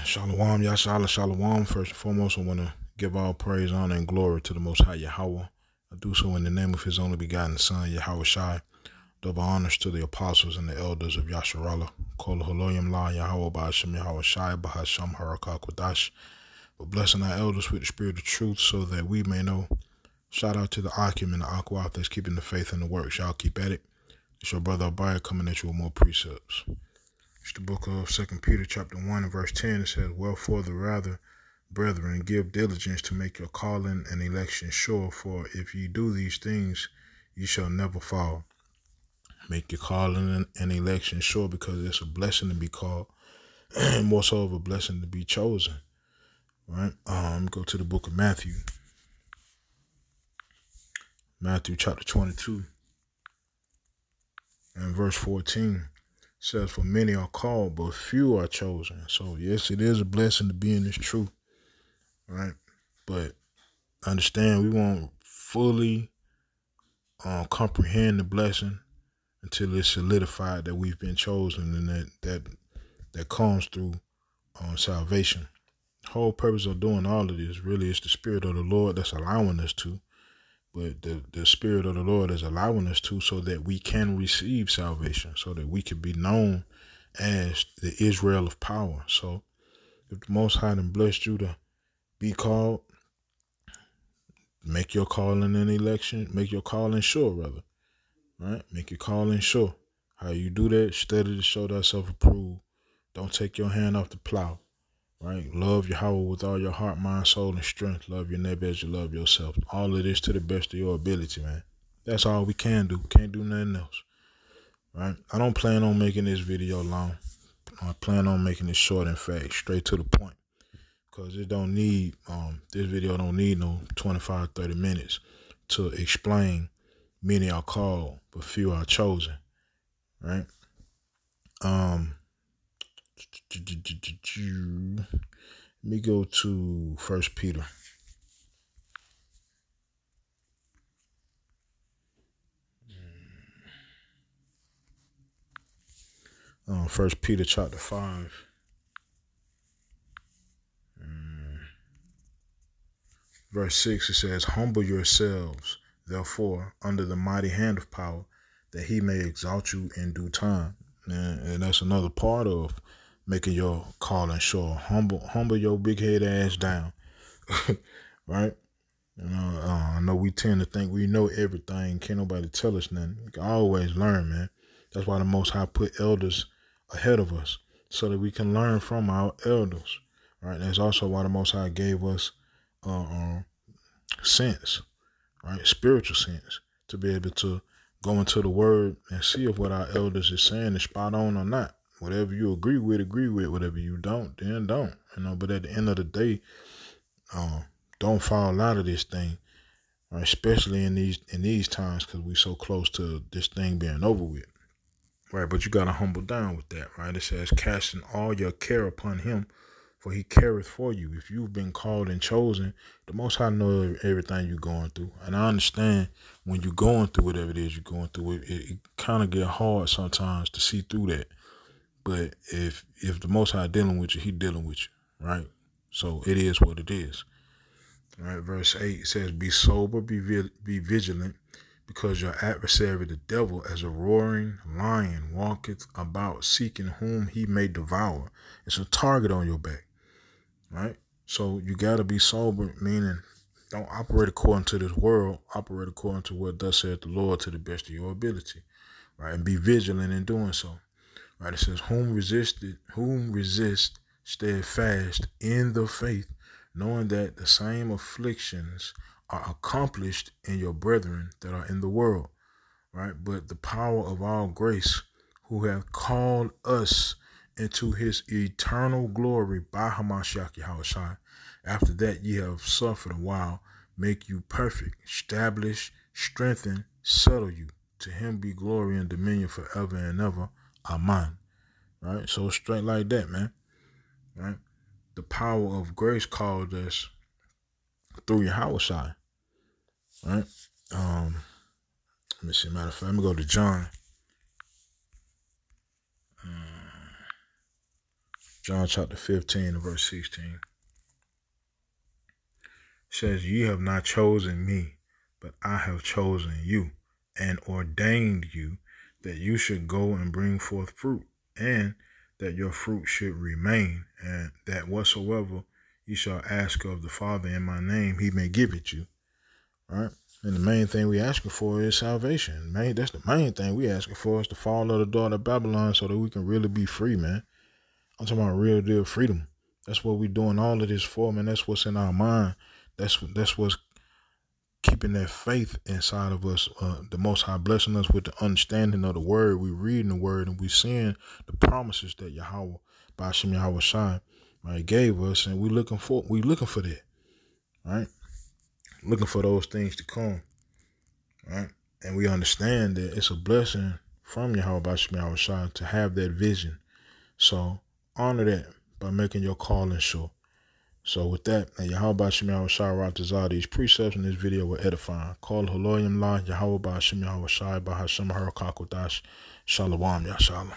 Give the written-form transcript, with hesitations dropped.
Shalom, Yashala, Shalom. First and foremost, I want to give all praise, honor, and glory to the Most High Yahweh. I do so in the name of His only begotten Son, Yahweh Shai. Double honors to the apostles and the elders of Yasharallah. Kol Holoyim La Yahweh Ba'ashem Yahweh Shai Bahasham Harakah Kodash. But blessing our elders with the spirit of truth so that we may know. Shout out to the Akim and the Akwaf that's keeping the faith and the works. Y'all keep at it. It's your brother Abaya coming at you with more precepts. It's the book of 2 Peter chapter 1 and verse 10. It says, wherefore the rather, brethren, give diligence to make your calling and election sure, for if ye do these things, ye shall never fall. Make your calling and election sure, because it's a blessing to be called, and more so of a blessing to be chosen. Right? Go to the book of Matthew. Matthew chapter 22 and verse 14. Says, for many are called, but few are chosen. So, yes, it is a blessing to be in this truth, right? But understand, we won't fully comprehend the blessing until it's solidified that we've been chosen, and that comes through salvation. The whole purpose of doing all of this really is the Spirit of the Lord that's allowing us to. But the Spirit of the Lord is allowing us to so that we can receive salvation, so that we can be known as the Israel of power. So if the Most High done blessed you to be called, make your calling and election, make your calling sure, rather. Right? Make your calling sure. How you do that? Study to show thyself approved. Don't take your hand off the plow. Right? Love Yahweh with all your heart, mind, soul, and strength. Love your neighbor as you love yourself. All of this to the best of your ability, man. That's all we can do. Can't do nothing else. Right? I don't plan on making this video long. I plan on making it short and fast, straight to the point. Because it don't need, this video don't need no 25, 30 minutes to explain many are called, but few are chosen. Right? Let me go to 1 Peter. First Peter chapter 5. Verse 6, it says, humble yourselves, therefore, under the mighty hand of power, that he may exalt you in due time. And that's another part of making your calling sure. Humble your big head ass down. Right? I know we tend to think we know everything. Can't nobody tell us nothing. We can always learn, man. That's why the Most High put elders ahead of us, so that we can learn from our elders. Right? That's also why the Most High gave us sense, right? Spiritual sense, to be able to go into the word and see if what our elders is saying is spot on or not. Whatever you agree with. Whatever you don't, then don't. But at the end of the day, don't fall out of this thing, right? Especially in these times, because we so close to this thing being over with. Right, but you gotta humble down with that, right? It says, casting all your care upon him, for he careth for you. If you've been called and chosen, the Most High knows everything you're going through. And I understand when you're going through whatever it is you're going through, it kind of get hard sometimes to see through that. But if the Most High dealing with you, he dealing with you, right? So it is what it is. All right, verse 8 says, be sober, be vigilant, because your adversary, the devil, as a roaring lion, walketh about, seeking whom he may devour. It's a target on your back, right? So you got to be sober, meaning don't operate according to this world. Operate according to what thus saith the Lord, to the best of your ability, right? And be vigilant in doing so, right? It says, whom resist steadfast in the faith, knowing that the same afflictions are accomplished in your brethren that are in the world, right? But the power of all grace, who hath called us into his eternal glory by Hamashiach Yahushua, after that ye have suffered a while, make you perfect, establish, strengthen, settle you. To him be glory and dominion forever and ever. Amen. Right? So straight like that, man. Right? The power of grace called us through Yahushua. Right? Let me see. Matter of fact, let me go to John. John chapter 15 and verse 16. Says, ye have not chosen me, but I have chosen you and ordained you that you should go and bring forth fruit, and that your fruit should remain, and that whatsoever you shall ask of the Father in my name, he may give it you. Right? And the main thing we asking for is salvation. That's the main thing we asking for, is the fall of the daughter of Babylon, so that we can really be free, man. I'm talking about real deal freedom. That's what we doing all of this for, man. That's what's in our mind. That's what's keeping that faith inside of us. The Most High blessing us with the understanding of the word. We reading the word and we seeing the promises that Yahweh, Ba'ashem Yahweh Shai, right, gave us, and we looking for that, right? Looking for those things to come, right? And we understand that it's a blessing from Yahweh Ba'ashem Yahweh Shai to have that vision. So honor that by making your calling sure. So with that, Yahweh Ba'ashem Yahweh Shai Ratazah, these precepts in this video were edifying. Call Haloyim La, Yahweh Ba'ashem Yahweh Shai, Bahashem Harakat Kodash, Shalom Yashalom.